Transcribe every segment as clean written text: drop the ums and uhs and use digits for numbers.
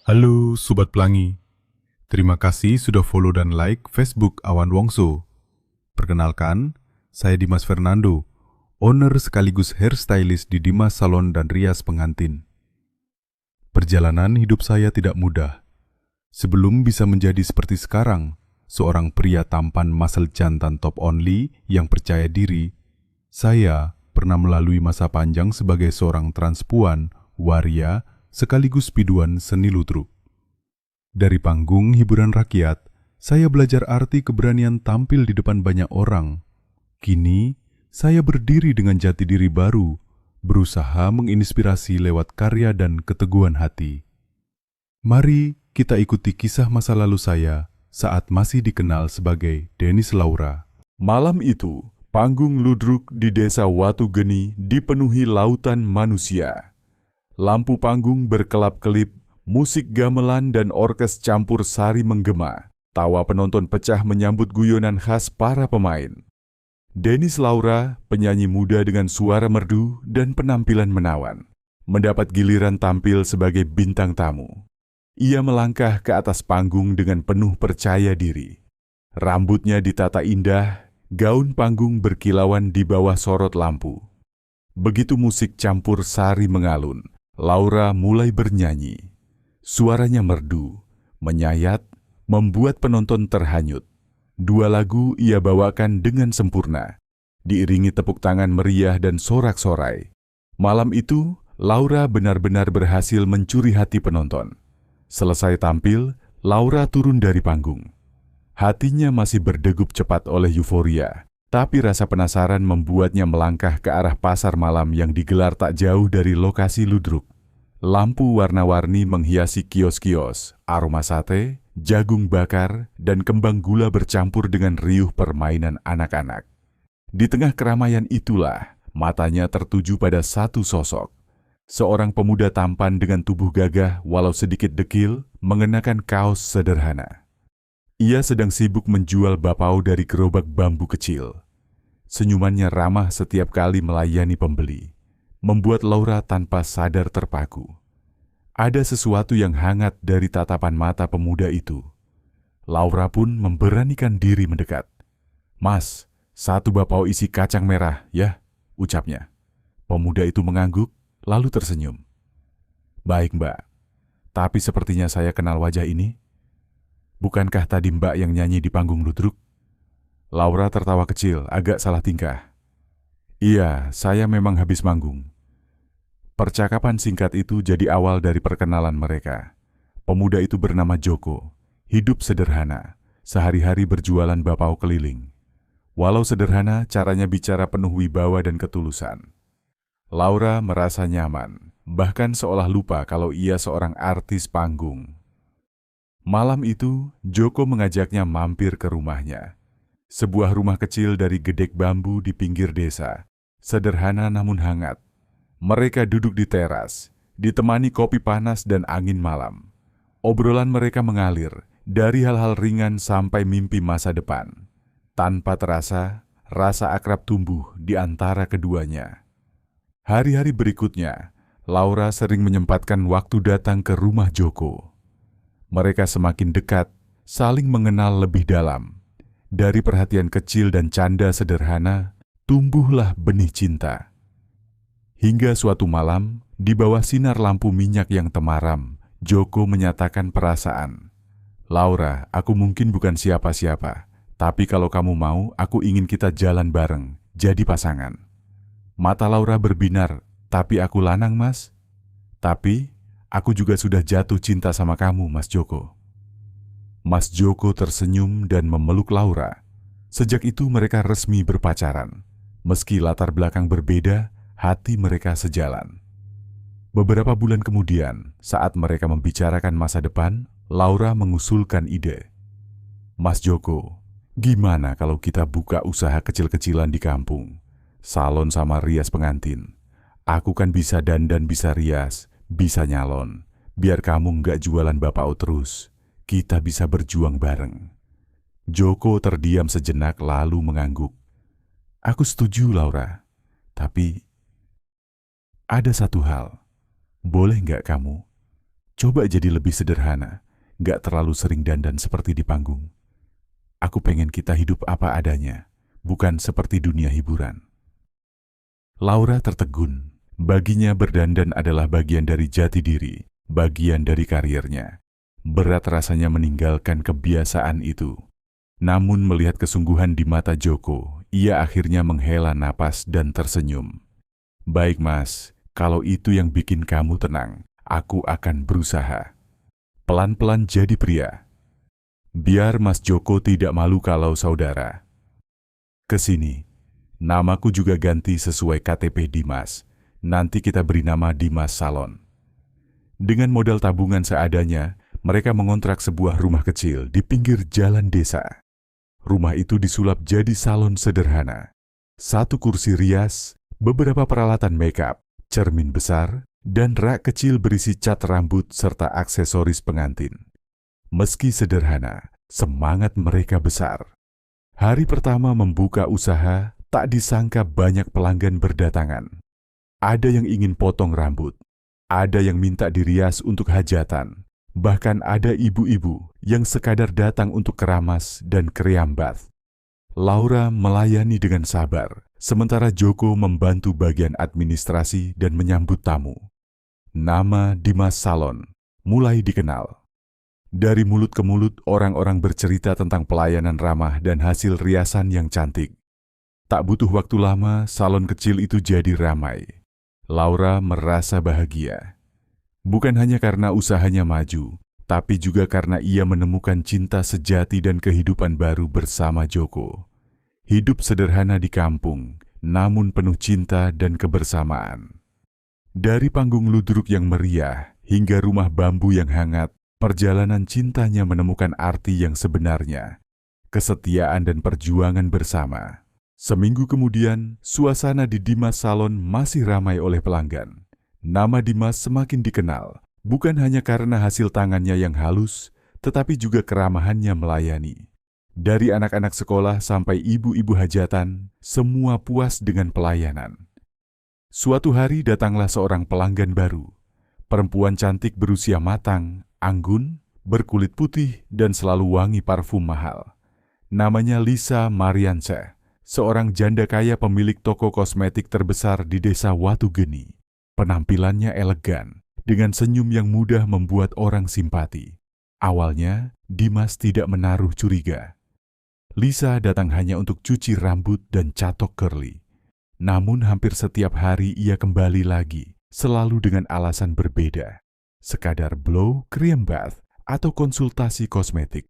Halo Sobat Pelangi, terima kasih sudah follow dan like Facebook Awan Wongso. Perkenalkan, saya Dimas Fernando, owner sekaligus hairstylist di Dimas Salon dan Rias Pengantin. Perjalanan hidup saya tidak mudah. Sebelum bisa menjadi seperti sekarang, seorang pria tampan muscle jantan top only yang percaya diri, saya pernah melalui masa panjang sebagai seorang transpuan, waria, sekaligus biduan seni ludruk. Dari panggung hiburan rakyat, saya belajar arti keberanian tampil di depan banyak orang. Kini, saya berdiri dengan jati diri baru, berusaha menginspirasi lewat karya dan keteguhan hati. Mari kita ikuti kisah masa lalu saya saat masih dikenal sebagai Denis Laura. Malam itu, panggung ludruk di desa Watu Geni dipenuhi lautan manusia. Lampu panggung berkelap-kelip, musik gamelan dan orkes campur sari menggema. Tawa penonton pecah menyambut guyonan khas para pemain. Denis Laura, penyanyi muda dengan suara merdu dan penampilan menawan, mendapat giliran tampil sebagai bintang tamu. Ia melangkah ke atas panggung dengan penuh percaya diri. Rambutnya ditata indah, gaun panggung berkilauan di bawah sorot lampu. Begitu musik campur sari mengalun, Laura mulai bernyanyi. Suaranya merdu, menyayat, membuat penonton terhanyut. Dua lagu ia bawakan dengan sempurna, diiringi tepuk tangan meriah dan sorak-sorai. Malam itu, Laura benar-benar berhasil mencuri hati penonton. Selesai tampil, Laura turun dari panggung. Hatinya masih berdegup cepat oleh euforia, tapi rasa penasaran membuatnya melangkah ke arah pasar malam yang digelar tak jauh dari lokasi ludruk. Lampu warna-warni menghiasi kios-kios, aroma sate, jagung bakar, dan kembang gula bercampur dengan riuh permainan anak-anak. Di tengah keramaian itulah, matanya tertuju pada satu sosok. Seorang pemuda tampan dengan tubuh gagah walau sedikit dekil, mengenakan kaos sederhana. Ia sedang sibuk menjual bapau dari gerobak bambu kecil. Senyumannya ramah setiap kali melayani pembeli, membuat Laura tanpa sadar terpaku. Ada sesuatu yang hangat dari tatapan mata pemuda itu. Laura pun memberanikan diri mendekat. "Mas, satu bapau isi kacang merah, ya," ucapnya. Pemuda itu mengangguk, lalu tersenyum. "Baik, Mbak. Tapi sepertinya saya kenal wajah ini. Bukankah tadi Mbak yang nyanyi di panggung ludruk?" Laura tertawa kecil, agak salah tingkah. "Iya, saya memang habis manggung." Percakapan singkat itu jadi awal dari perkenalan mereka. Pemuda itu bernama Joko, hidup sederhana, sehari-hari berjualan bapau keliling. Walau sederhana, caranya bicara penuh wibawa dan ketulusan. Laura merasa nyaman, bahkan seolah lupa kalau ia seorang artis panggung. Malam itu, Joko mengajaknya mampir ke rumahnya. Sebuah rumah kecil dari gedek bambu di pinggir desa, sederhana namun hangat. Mereka duduk di teras, ditemani kopi panas dan angin malam. Obrolan mereka mengalir, dari hal-hal ringan sampai mimpi masa depan. Tanpa terasa, rasa akrab tumbuh di antara keduanya. Hari-hari berikutnya, Laura sering menyempatkan waktu datang ke rumah Joko. Mereka semakin dekat, saling mengenal lebih dalam. Dari perhatian kecil dan canda sederhana, tumbuhlah benih cinta. Hingga suatu malam, di bawah sinar lampu minyak yang temaram, Joko menyatakan perasaan. "Laura, aku mungkin bukan siapa-siapa, tapi kalau kamu mau, aku ingin kita jalan bareng, jadi pasangan." Mata Laura berbinar, "Tapi aku lanang, Mas." "Tapi, aku juga sudah jatuh cinta sama kamu, Mas Joko." Mas Joko tersenyum dan memeluk Laura. Sejak itu mereka resmi berpacaran. Meski latar belakang berbeda, hati mereka sejalan. Beberapa bulan kemudian, saat mereka membicarakan masa depan, Laura mengusulkan ide. "Mas Joko, gimana kalau kita buka usaha kecil-kecilan di kampung? Salon sama rias pengantin. Aku kan bisa dandan, bisa rias, bisa nyalon. Biar kamu nggak jualan bapau terus. Kita bisa berjuang bareng." Joko terdiam sejenak lalu mengangguk. "Aku setuju, Laura. Tapi ada satu hal. Boleh nggak kamu? Coba jadi lebih sederhana, nggak terlalu sering dandan seperti di panggung. Aku pengen kita hidup apa adanya, bukan seperti dunia hiburan. Laura tertegun. Baginya berdandan adalah bagian dari jati diri, bagian dari karirnya. Berat rasanya meninggalkan kebiasaan itu. Namun melihat kesungguhan di mata Joko, ia akhirnya menghela napas dan tersenyum. Baik mas, kalau itu yang bikin kamu tenang, aku akan berusaha. Pelan-pelan jadi pria. Biar Mas Joko tidak malu kalau saudara. Kesini, namaku juga ganti sesuai KTP Dimas. Nanti kita beri nama Dimas Salon. Dengan modal tabungan seadanya, mereka mengontrak sebuah rumah kecil di pinggir jalan desa. Rumah itu disulap jadi salon sederhana. Satu kursi rias, beberapa peralatan makeup, cermin besar, dan rak kecil berisi cat rambut serta aksesoris pengantin. Meski sederhana, semangat mereka besar. Hari pertama membuka usaha, tak disangka banyak pelanggan berdatangan. Ada yang ingin potong rambut, ada yang minta dirias untuk hajatan, bahkan ada ibu-ibu yang sekadar datang untuk keramas dan kerambat. Laura melayani dengan sabar, sementara Joko membantu bagian administrasi dan menyambut tamu. Nama Dimas Salon mulai dikenal. Dari mulut ke mulut, orang-orang bercerita tentang pelayanan ramah dan hasil riasan yang cantik. Tak butuh waktu lama, salon kecil itu jadi ramai. Laura merasa bahagia. Bukan hanya karena usahanya maju, tapi juga karena ia menemukan cinta sejati dan kehidupan baru bersama Joko. Hidup sederhana di kampung, namun penuh cinta dan kebersamaan. Dari panggung ludruk yang meriah hingga rumah bambu yang hangat, perjalanan cintanya menemukan arti yang sebenarnya, kesetiaan dan perjuangan bersama. Seminggu kemudian, suasana di Dimas Salon masih ramai oleh pelanggan. Nama Dimas semakin dikenal, bukan hanya karena hasil tangannya yang halus, tetapi juga keramahannya melayani. Dari anak-anak sekolah sampai ibu-ibu hajatan, semua puas dengan pelayanan. Suatu hari datanglah seorang pelanggan baru. Perempuan cantik berusia matang, anggun, berkulit putih, dan selalu wangi parfum mahal. Namanya Lisa Mariansyah, seorang janda kaya pemilik toko kosmetik terbesar di desa Watugeni. Penampilannya elegan, dengan senyum yang mudah membuat orang simpati. Awalnya, Dimas tidak menaruh curiga. Lisa datang hanya untuk cuci rambut dan catok curly. Namun hampir setiap hari ia kembali lagi, selalu dengan alasan berbeda. Sekadar blow, cream bath, atau konsultasi kosmetik.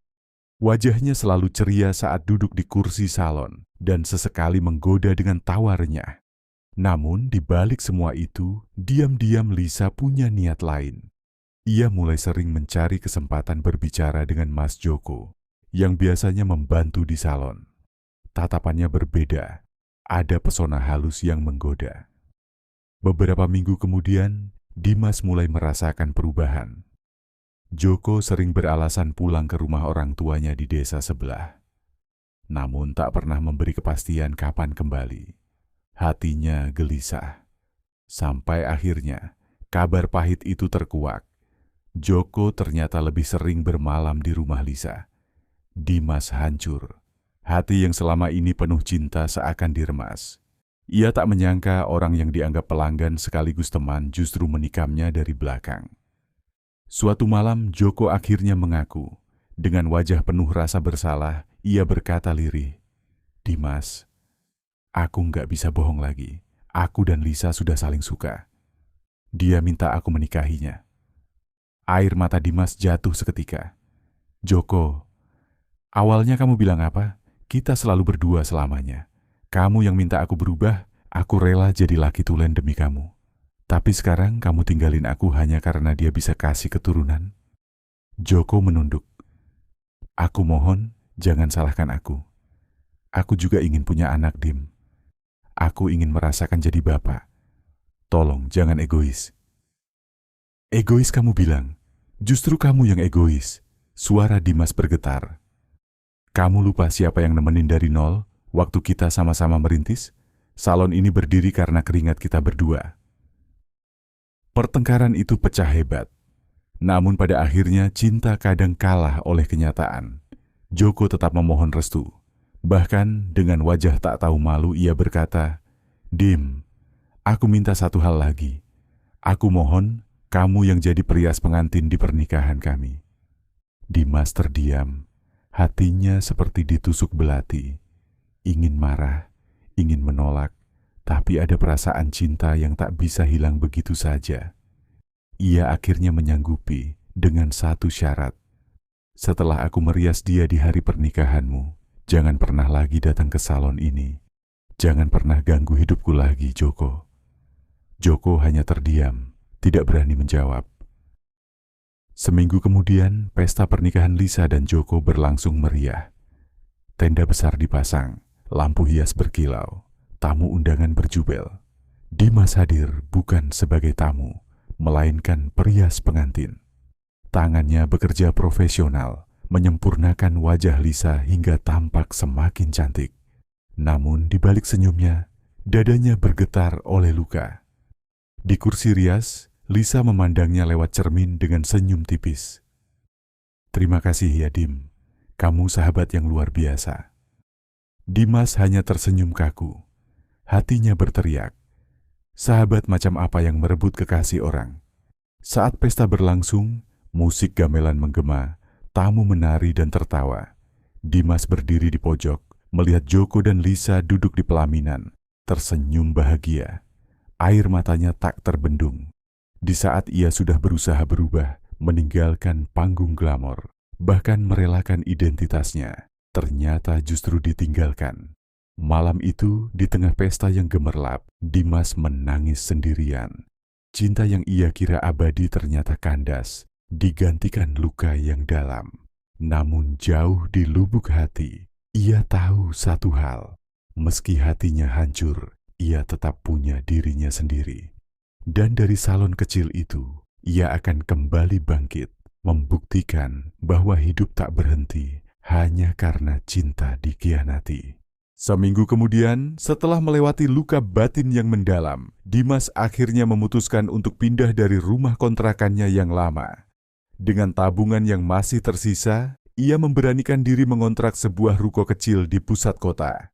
Wajahnya selalu ceria saat duduk di kursi salon dan sesekali menggoda dengan tawarnya. Namun di balik semua itu, diam-diam Lisa punya niat lain. Ia mulai sering mencari kesempatan berbicara dengan Mas Joko, yang biasanya membantu di salon. Tatapannya berbeda, ada pesona halus yang menggoda. Beberapa minggu kemudian, Dimas mulai merasakan perubahan. Joko sering beralasan pulang ke rumah orang tuanya di desa sebelah. Namun tak pernah memberi kepastian kapan kembali. Hatinya gelisah. Sampai akhirnya, kabar pahit itu terkuak. Joko ternyata lebih sering bermalam di rumah Lisa. Dimas hancur. Hati yang selama ini penuh cinta seakan diremas. Ia tak menyangka orang yang dianggap pelanggan sekaligus teman justru menikamnya dari belakang. Suatu malam, Joko akhirnya mengaku. Dengan wajah penuh rasa bersalah, ia berkata lirih, "Dimas, aku nggak bisa bohong lagi. Aku dan Lisa sudah saling suka. Dia minta aku menikahinya." Air mata Dimas jatuh seketika. "Joko, awalnya kamu bilang apa? Kita selalu berdua selamanya. Kamu yang minta aku berubah, aku rela jadi laki tulen demi kamu. Tapi sekarang kamu tinggalin aku hanya karena dia bisa kasih keturunan." Joko menunduk. "Aku mohon, jangan salahkan aku. Aku juga ingin punya anak, Dim. Aku ingin merasakan jadi bapak. Tolong, jangan egois." "Egois kamu bilang? Justru kamu yang egois." Suara Dimas bergetar. "Kamu lupa siapa yang nemenin dari nol waktu kita sama-sama merintis? Salon ini berdiri karena keringat kita berdua." Pertengkaran itu pecah hebat. Namun pada akhirnya cinta kadang kalah oleh kenyataan. Joko tetap memohon restu. Bahkan dengan wajah tak tahu malu ia berkata, "Dim, aku minta satu hal lagi. Aku mohon kamu yang jadi perias pengantin di pernikahan kami." Dimas terdiam, hatinya seperti ditusuk belati. Ingin marah, ingin menolak, tapi ada perasaan cinta yang tak bisa hilang begitu saja. Ia akhirnya menyanggupi dengan satu syarat. "Setelah aku merias dia di hari pernikahanmu, jangan pernah lagi datang ke salon ini. Jangan pernah ganggu hidupku lagi, Joko." Joko hanya terdiam, tidak berani menjawab. Seminggu kemudian, pesta pernikahan Lisa dan Joko berlangsung meriah. Tenda besar dipasang, lampu hias berkilau, tamu undangan berjubel. Dimas hadir bukan sebagai tamu, melainkan perias pengantin. Tangannya bekerja profesional, menyempurnakan wajah Lisa hingga tampak semakin cantik. Namun di balik senyumnya, dadanya bergetar oleh luka. Di kursi rias, Lisa memandangnya lewat cermin dengan senyum tipis. "Terima kasih ya Dim, kamu sahabat yang luar biasa." Dimas hanya tersenyum kaku. Hatinya berteriak, sahabat macam apa yang merebut kekasih orang? Saat pesta berlangsung, musik gamelan menggema, tamu menari dan tertawa. Dimas berdiri di pojok, melihat Joko dan Lisa duduk di pelaminan, tersenyum bahagia. Air matanya tak terbendung. Di saat ia sudah berusaha berubah, meninggalkan panggung glamor, bahkan merelakan identitasnya, ternyata justru ditinggalkan. Malam itu, di tengah pesta yang gemerlap, Dimas menangis sendirian. Cinta yang ia kira abadi ternyata kandas, digantikan luka yang dalam. Namun jauh di lubuk hati, ia tahu satu hal. Meski hatinya hancur, ia tetap punya dirinya sendiri. Dan dari salon kecil itu, ia akan kembali bangkit, membuktikan bahwa hidup tak berhenti hanya karena cinta dikhianati. Seminggu kemudian, setelah melewati luka batin yang mendalam, Dimas akhirnya memutuskan untuk pindah dari rumah kontrakannya yang lama. Dengan tabungan yang masih tersisa, ia memberanikan diri mengontrak sebuah ruko kecil di pusat kota.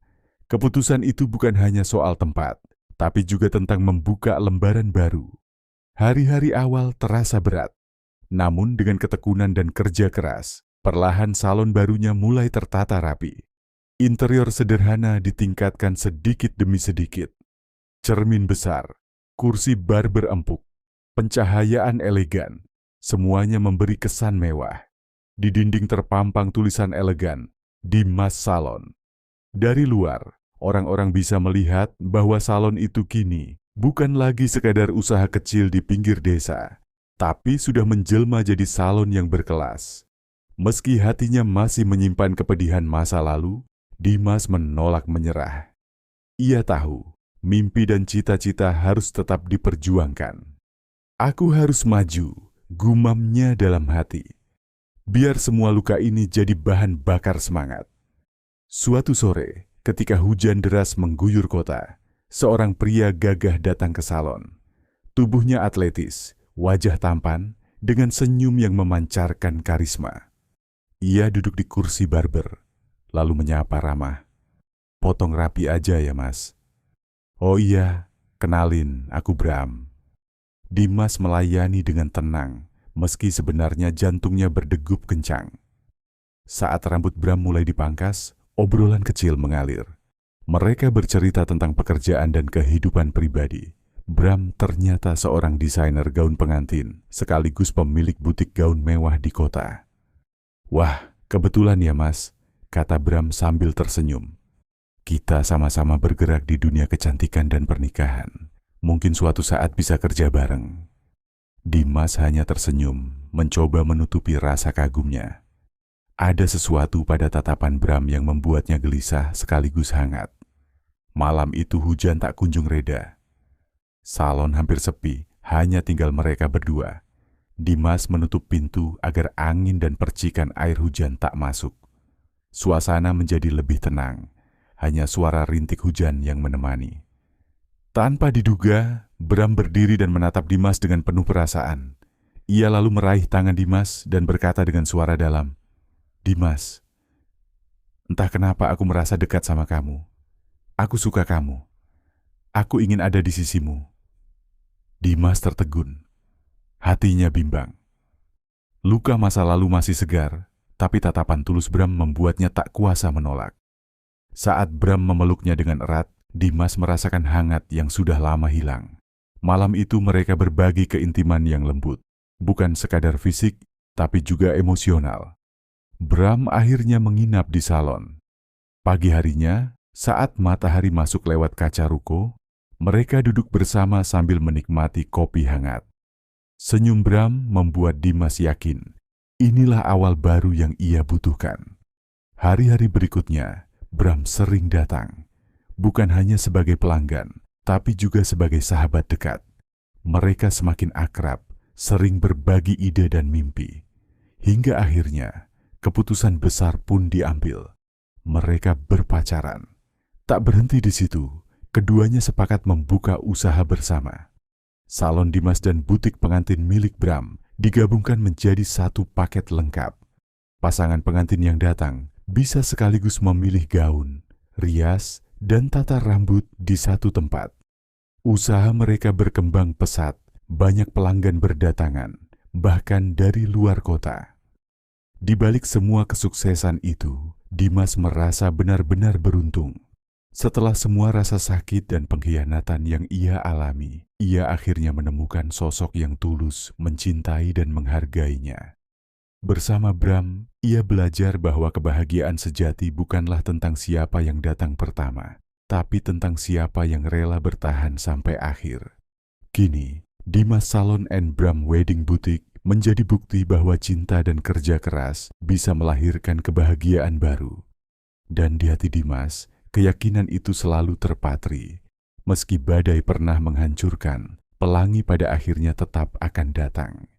Keputusan itu bukan hanya soal tempat, tapi juga tentang membuka lembaran baru. Hari-hari awal terasa berat, namun dengan ketekunan dan kerja keras, perlahan salon barunya mulai tertata rapi. Interior sederhana ditingkatkan sedikit demi sedikit. Cermin besar, kursi barber empuk, pencahayaan elegan, semuanya memberi kesan mewah. Di dinding terpampang tulisan elegan, Dimas Salon. Dari luar, orang-orang bisa melihat bahwa salon itu kini bukan lagi sekadar usaha kecil di pinggir desa, tapi sudah menjelma jadi salon yang berkelas. Meski hatinya masih menyimpan kepedihan masa lalu, Dimas menolak menyerah. Ia tahu, mimpi dan cita-cita harus tetap diperjuangkan. "Aku harus maju," gumamnya dalam hati. Biar semua luka ini jadi bahan bakar semangat. Suatu sore, ketika hujan deras mengguyur kota, seorang pria gagah datang ke salon. Tubuhnya atletis, wajah tampan, dengan senyum yang memancarkan karisma. Ia duduk di kursi barber, lalu menyapa ramah. "Potong rapi aja ya mas." "Oh iya, kenalin, aku Bram." Dimas melayani dengan tenang, meski sebenarnya jantungnya berdegup kencang. Saat rambut Bram mulai dipangkas, obrolan kecil mengalir. Mereka bercerita tentang pekerjaan dan kehidupan pribadi. Bram ternyata seorang desainer gaun pengantin, sekaligus pemilik butik gaun mewah di kota. "Wah, kebetulan ya mas," kata Bram sambil tersenyum. "Kita sama-sama bergerak di dunia kecantikan dan pernikahan. Mungkin suatu saat bisa kerja bareng." Dimas hanya tersenyum, mencoba menutupi rasa kagumnya. Ada sesuatu pada tatapan Bram yang membuatnya gelisah sekaligus hangat. Malam itu hujan tak kunjung reda. Salon hampir sepi, hanya tinggal mereka berdua. Dimas menutup pintu agar angin dan percikan air hujan tak masuk. Suasana menjadi lebih tenang, hanya suara rintik hujan yang menemani. Tanpa diduga, Bram berdiri dan menatap Dimas dengan penuh perasaan. Ia lalu meraih tangan Dimas dan berkata dengan suara dalam, "Dimas, entah kenapa aku merasa dekat sama kamu. Aku suka kamu. Aku ingin ada di sisimu." Dimas tertegun. Hatinya bimbang. Luka masa lalu masih segar, tapi tatapan tulus Bram membuatnya tak kuasa menolak. Saat Bram memeluknya dengan erat, Dimas merasakan hangat yang sudah lama hilang. Malam itu mereka berbagi keintiman yang lembut. Bukan sekadar fisik, tapi juga emosional. Bram akhirnya menginap di salon. Pagi harinya, saat matahari masuk lewat kaca ruko, mereka duduk bersama sambil menikmati kopi hangat. Senyum Bram membuat Dimas yakin, inilah awal baru yang ia butuhkan. Hari-hari berikutnya, Bram sering datang. Bukan hanya sebagai pelanggan, tapi juga sebagai sahabat dekat. Mereka semakin akrab, sering berbagi ide dan mimpi. Hingga akhirnya, keputusan besar pun diambil. Mereka berpacaran. Tak berhenti di situ, keduanya sepakat membuka usaha bersama. Salon Dimas dan butik pengantin milik Bram digabungkan menjadi satu paket lengkap. Pasangan pengantin yang datang bisa sekaligus memilih gaun, rias, dan tata rambut di satu tempat. Usaha mereka berkembang pesat. Banyak pelanggan berdatangan, bahkan dari luar kota. Di balik semua kesuksesan itu, Dimas merasa benar-benar beruntung. Setelah semua rasa sakit dan pengkhianatan yang ia alami, ia akhirnya menemukan sosok yang tulus, mencintai dan menghargainya. Bersama Bram, ia belajar bahwa kebahagiaan sejati bukanlah tentang siapa yang datang pertama, tapi tentang siapa yang rela bertahan sampai akhir. Kini, Dimas Salon and Bram Wedding Boutique menjadi bukti bahwa cinta dan kerja keras bisa melahirkan kebahagiaan baru. Dan di hati Dimas, keyakinan itu selalu terpatri. Meski badai pernah menghancurkan, pelangi pada akhirnya tetap akan datang.